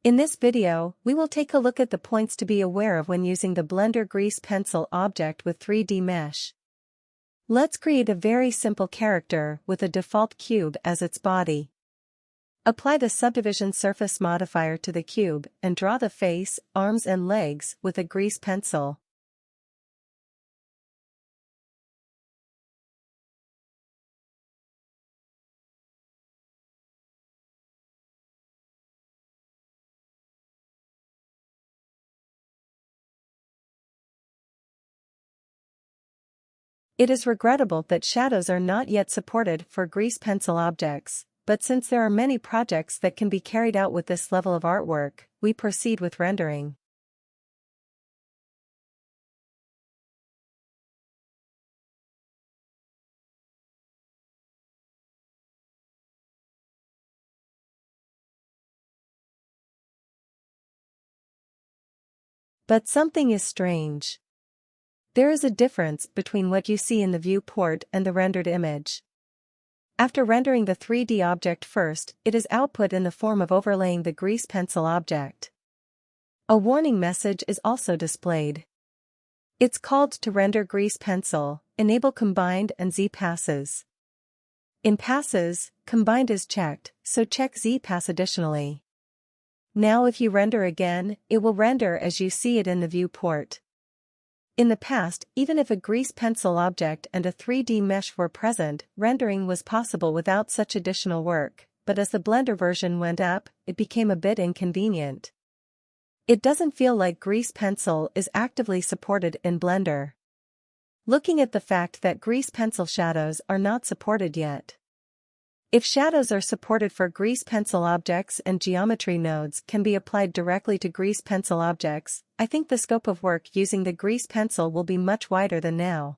In this video, we will take a look at the points to be aware of when using the Blender Grease Pencil object with 3D Mesh. Let's create a very simple character with a default cube as its body. Apply the Subdivision Surface modifier to the cube and draw the face, arms and legs with a grease pencil. It is regrettable that shadows are not yet supported for grease pencil objects, but since there are many projects that can be carried out with this level of artwork, we proceed with rendering. But something is strange. There is a difference between what you see in the viewport and the rendered image. After rendering the 3D object first, it is output in the form of overlaying the grease pencil object. A warning message is also displayed. It's called to render grease pencil, enable combined and Z passes. In passes, combined is checked, so check Z pass additionally. Now if you render again, it will render as you see it in the viewport. In the past, even if a grease pencil object and a 3D mesh were present, rendering was possible without such additional work, but as the Blender version went up, it became a bit inconvenient. It doesn't feel like grease pencil is actively supported in Blender. Looking at the fact that grease pencil shadows are not supported yet. If shadows are supported for grease pencil objects and geometry nodes can be applied directly to grease pencil objects, I think the scope of work using the grease pencil will be much wider than now.